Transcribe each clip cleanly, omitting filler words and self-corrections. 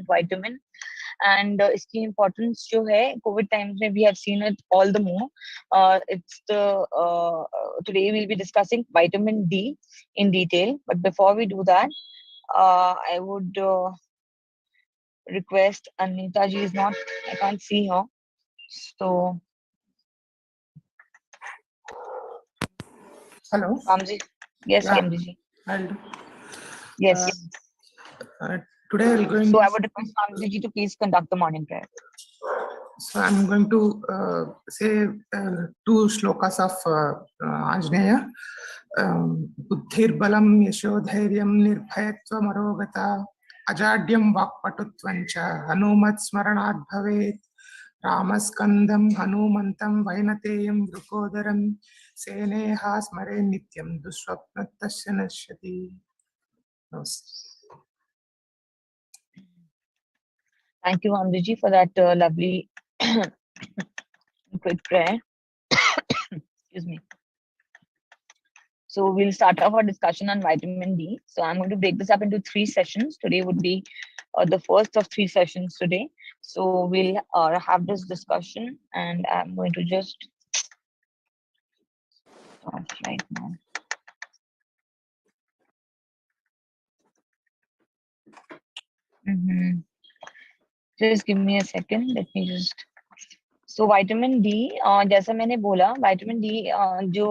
vitamin, and इसकी importance जो है COVID times में we have seen it all the more. It's the Today we'll be discussing vitamin D in detail. But before we do that, I would request Anita ji is not. I can't see her. So, Hello. Kamji. Yes, Yeah, Kamji ji. I'll do. Yes. Today I'm going. So I would request Kamji ji to please conduct the morning prayer. So I'm going to say two shlokas of Anjaneya. Buddhirbalam yashodhairyam nirbhayatvam arogata ajadyam vakpatutvancha hanumat smaranad bhavet Ramaskandam hanumantam vainateyam vrukodaram seneha smare nityam duswapnatasya nashyati. Thank you, Amriji, for that lovely quick prayer. Excuse me. So we'll start off our discussion on vitamin D. So I'm going to break this up into 3 sessions. Today would be the first of 3 sessions today. So we'll have this discussion, and I'm going to just start right now. Just give me a second. Let me just. So vitamin D, जैसा मैंने बोला, vitamin D जो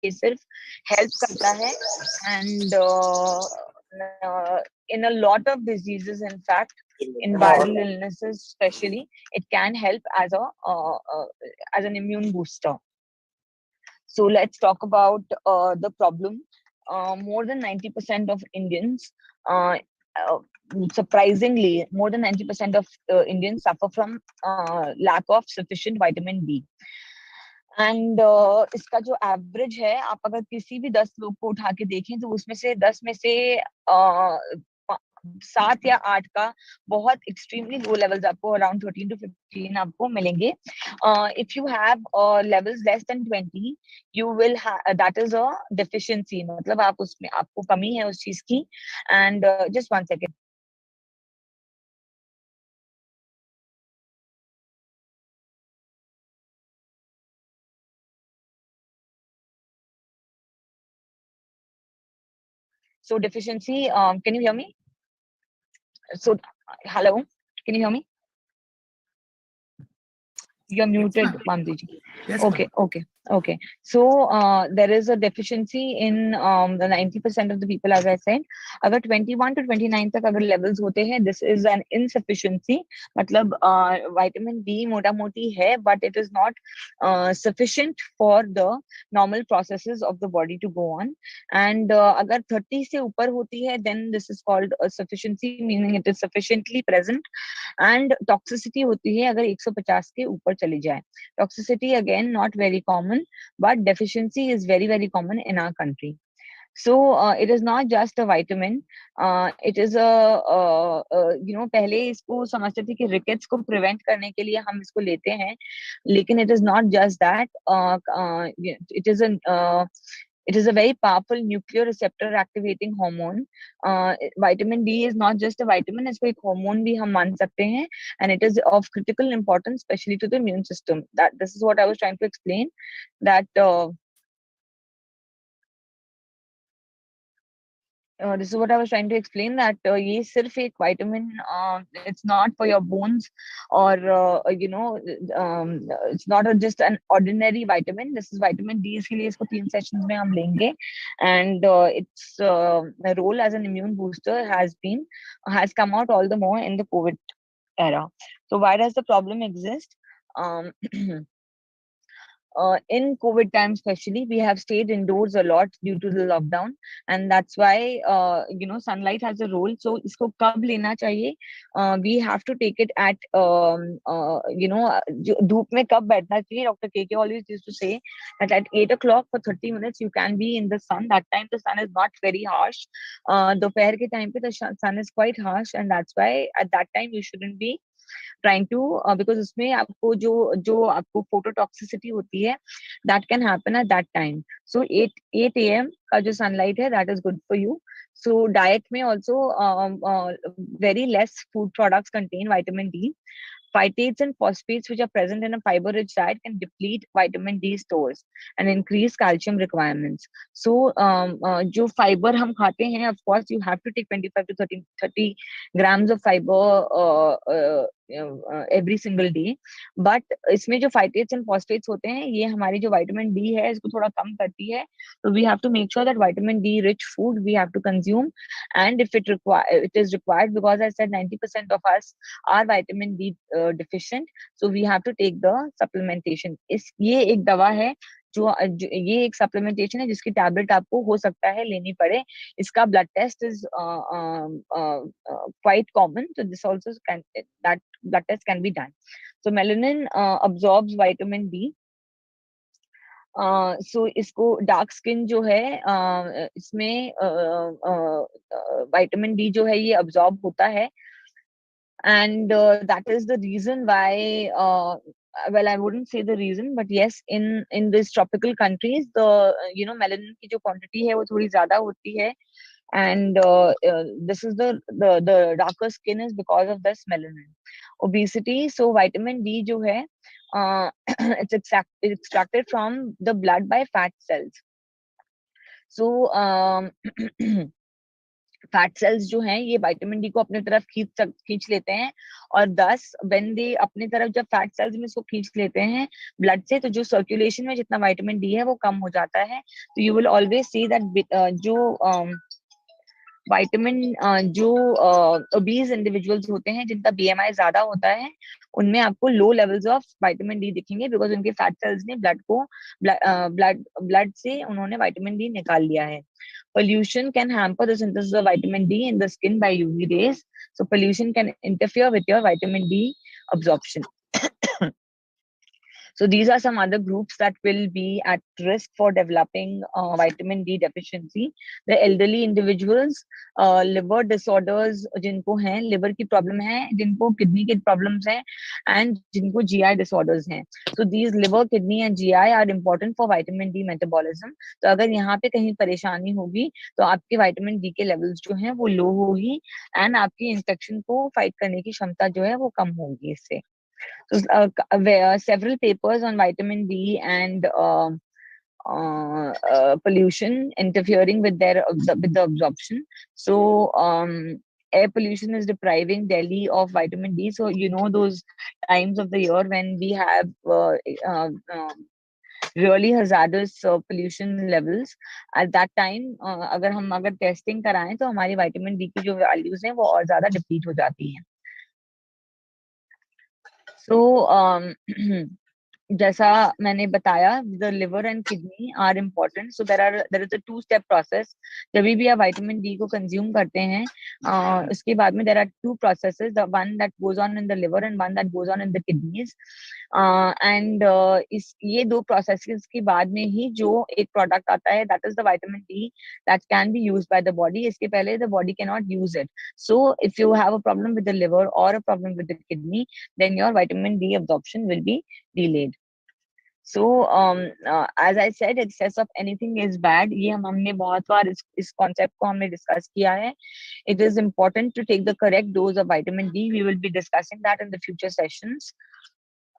ये सिर्फ help करता है, and in a lot of diseases, in fact, in viral illnesses especially, it can help as an immune booster. So let's talk about the problem. More than 90% of Indians, uh, surprisingly, more than 90% of Indians suffer from lack of sufficient vitamin D. And इसका जो average है, आप अगर किसी भी 10 लोग को उठा के देखें तो उसमें से 10 में से 7 या 8 का बहुत एक्सट्रीमली लो लेवल्स आपको अराउंड 13 to 15 आपको मिलेंगे. If you have levels less than 20, you will that is a deficiency, मतलब आप उसमें आपको कमी है उस चीज की. And just 1 second. So deficiency, can you hear me? So, hello, can you hear me? You're muted, Mamdiji. Yes, Okay. So there is a deficiency in the 90% of the people, as I said. अगर 21 to 29 तक अगर levels होते हैं, this is an insufficiency. मतलब vitamin D मोटा मोटी है, but it is not sufficient for the normal processes of the body to go on. And अगर 30 से ऊपर होती है, then this is called a sufficiency, meaning it is sufficiently present. And toxicity होती है अगर 150 के ऊपर चली जाए. Toxicity, again, not very common, but deficiency is very, very common in our country. So it is not just a vitamin. It is पहले इसको समझते थे कि rickets को prevent करने के लिए हम इसको लेते हैं, लेकिन it is not just that. It is a very powerful nuclear receptor activating hormone. Vitamin D is not just a vitamin, इसको एक hormone भी हम मान सकते हैं, and it is of critical importance, especially to the immune system. This is what I was trying to explain. This is what I was trying to explain, that ये सिर्फ एक vitamin, it's not for your bones, or it's not just an ordinary vitamin. This is vitamin D, इसलिए इसको 3 sessions में हम लेंगे, and its role as an immune booster has come out all the more in the COVID era. So why does the problem exist? in COVID time, especially, we have stayed indoors a lot due to the lockdown, and that's why sunlight has a role. So, isko kab lena chahiye? We have to take it at धूप में कब बैठना चाहिए. Dr. KK always used to say that at 8 o'clock for 30 minutes you can be in the sun. That time the sun is not very harsh. दोपहर के time पे the sun is quite harsh, and that's why at that time you shouldn't be trying to because उसमें आपको जो आपको phototoxicity होती है, that can happen at that time. So 8 a.m. का जो sunlight है, that is good for you. So diet may also very less food products contain vitamin D. Phytates and phosphates which are present in a fiber-rich diet can deplete vitamin D stores and increase calcium requirements. So, जो fiber हम खाते हैं, of course, you have to take 25 to 30 grams of fiber every single day. But इसमें जो phytates and phosphates होते हैं, ये हमारी जो vitamin D है, इसको थोड़ा कम करती है. So we have to make sure that vitamin D rich food we have to consume, and if it is required, because I said 90% of us are vitamin D deficient, so we have to take the supplementation. ये एक दवा है ये एक supplementation है जिसकी tablet आपको हो सकता है लेनी पड़े. इसका blood test is quite common, so this also that blood test can be done. So melanin absorbs vitamin D. सो इसको डार्क स्किन जो है इसमें विटामिन डी जो है ये अब्सॉर्ब होता है, and that is the reason why well, I wouldn't say the reason, but yes, in these tropical countries the melanin की जो quantity है वो थोड़ी ज्यादा होती है, and this is the darker skin is because of this melanin. Obesity, so vitamin D जो है it's extracted from the blood by fat cells. So fat cells जो हैं ये विटामिन डी को अपने तरफ खींच लेते हैं, और 10 व्हेन दे अपने तरफ जब फैट सेल्स में इसको खींच लेते हैं ब्लड से, तो जो सर्कुलेशन में जितना विटामिन डी है वो कम हो जाता है. तो you will always see that जो विटामिन जो ओबीज इंडिविजुअल्स होते हैं जिनका बीएमआई ज्यादा होता है, उनमें आपको low levels of vitamin D दिखेंगे, बिकॉज उनके फैट सेल्स ने ब्लड से उन्होंने विटामिन डी निकाल लिया है. Pollution can hamper the synthesis of vitamin D in the skin by UV rays. So pollution can interfere with your vitamin D absorption. So these are some other groups that will be at risk for developing vitamin D deficiency. The elderly individuals, liver disorders जिनको हैं, liver की problem है, जिनको kidney की problems हैं, and जिनको GI disorders हैं. So these liver, kidney and GI are important for vitamin D metabolism. तो अगर यहाँ पे कहीं परेशानी होगी तो आपके vitamin D के levels जो हैं वो low होगी, and आपकी infection को fight करने की क्षमता जो है वो कम होगी इससे. So several papers on vitamin D and pollution interfering with the absorption. So air pollution is depriving Delhi of vitamin D. So those times of the year when we have really hazardous pollution levels, at that time अगर testing कराएं तो हमारी vitamin D की जो values हैं वो और ज़्यादा deplete हो जाती हैं. So जैसा मैंने बताया, the liver and kidney are important. So there is a two-step process. जब भी आप vitamin D को consume करते हैं, उसके बाद में there are two processes, the one that goes on in the liver and one that goes on in the kidneys. And ये दो processes के बाद में ही जो एक product आता है, that is the vitamin D that can be used by the body. इसके पहले the body cannot use it. So if you have a problem with the liver or a problem with the kidney, then your vitamin D absorption will be delayed. So as I said, excess of anything is bad. ये हमने बहुत बार इस concept को हमने discuss किया है. It is important to take the correct dose of vitamin D. We will be discussing that in the future sessions.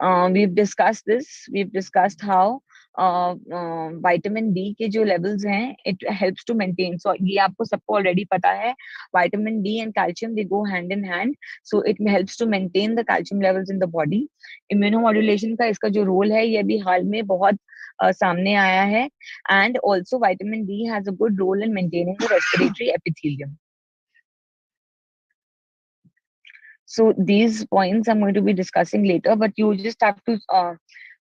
We've discussed this. We've discussed how vitamin D के जो levels हैं, it helps to maintain. So ये आपको सबको already पता है. Vitamin D and calcium, they go hand in hand. So it helps to maintain the calcium levels in the body. Immunomodulation का इसका जो role है, ये भी हाल में बहुत सामने आया है. And also vitamin D has a good role in maintaining the respiratory epithelium. So these points I'm going to be discussing later, but you just have to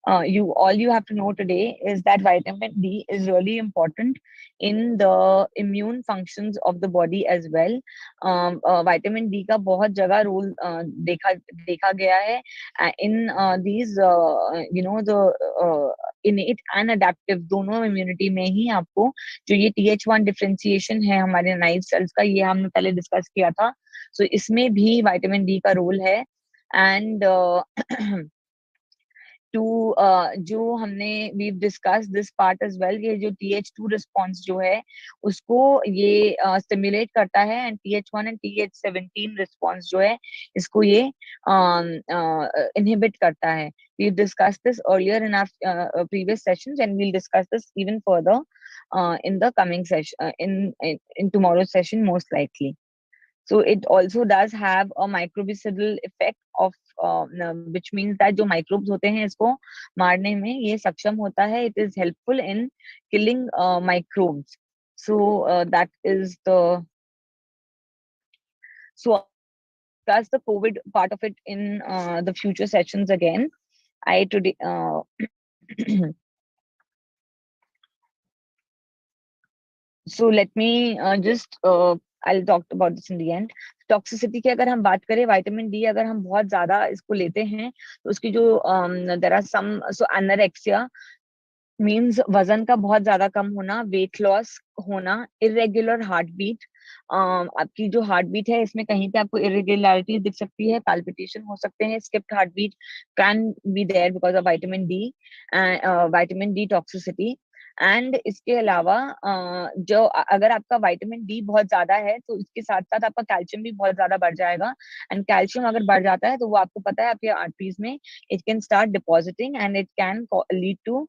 all you have to know today is that vitamin D is really important in the immune functions of the body as well. Vitamin D का बहुत जगह role देखा गया है in these the innate and adaptive दोनों immunity में ही आपको जो ये TH1 differentiation है हमारे नाइव सेल्स का, ये हमने पहले डिस्कस किया था. So इसमें भी vitamin D का रोल है. And to जो हमने we've discussed this part as well, ये जो TH2 response जो है उसको ये stimulate करता है, and TH1 and TH17 response जो है इसको ये inhibit करता है. We've discussed this earlier in our previous sessions, and we'll discuss this even further in the coming session, in tomorrow's session most likely. So it also does have a microbicidal effect of which means that जो microbes होते हैं इसको मारने में ये सक्षम होता है. It is helpful in killing microbes. So that is the so that's the COVID part of it in the future sessions again. I today so let me just I'll talk about this in the end. Toxicity की अगर हम बात करें, vitamin D अगर हम बहुत ज्यादा इसको लेते हैं तो उसकी जो there are some so anorexia means वजन का बहुत ज्यादा कम होना, वेट लॉस होना, इरेगुलर हार्ट बीट. आपकी जो हार्ट बीट है इसमें कहीं पे आपको इरेगुलरिटीज दिख सकती है, पाल्पिटेशन हो सकते हैं, skipped heartbeat can be there because of vitamin D toxicity. And इसके अलावा जो अगर आपका विटामिन डी बहुत ज्यादा है तो इसके साथ साथ आपका कैल्शियम भी बहुत ज्यादा बढ़ जाएगा. एंड कैल्शियम अगर बढ़ जाता है तो वो आपको पता है आपके आर्टरीज में it can start depositing and it can lead to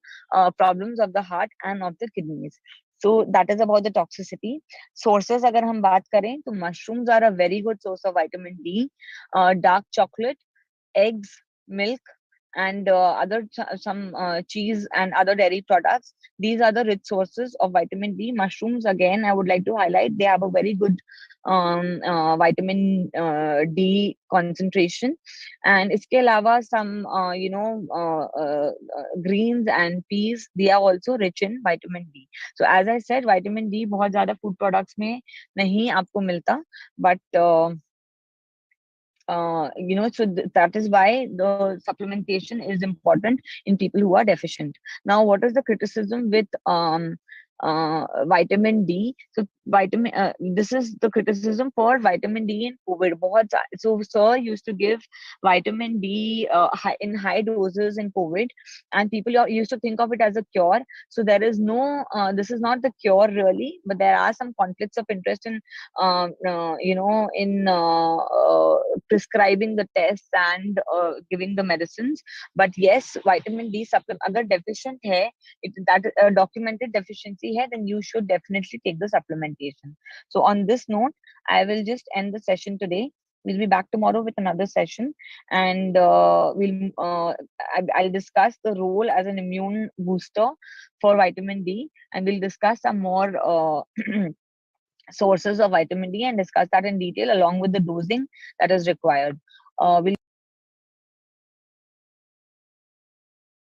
problems of the heart and of the kidneys. So that is about the toxicity. Sources agar hum baat karen to mushrooms are a very good source of vitamin D. Dark chocolate, eggs, milk, and other some cheese and other dairy products, these are the rich sources of vitamin D. Mushrooms, again, I would like to highlight, they have a very good vitamin D concentration. And iske alawa some greens and peas, they are also rich in vitamin D. So as I said, vitamin D बहुत ज़्यादा food products में नहीं आपको मिलता, but so that is why the supplementation is important in people who are deficient. Now, what is the criticism with vitamin D? So this is the criticism for vitamin D in COVID. So sir used to give vitamin D in high doses in COVID, and people used to think of it as a cure. So there is no this is not the cure really, but there are some conflicts of interest in prescribing the tests and giving the medicines. But yes, vitamin D supplement agar deficient hai, that documented deficiency hai, then you should definitely take the supplementation. So on this note, I will just end the session today. We'll be back tomorrow with another session, and I'll discuss the role as an immune booster for vitamin D, and we'll discuss some more sources of vitamin D and discuss that in detail along with the dosing that is required. We'll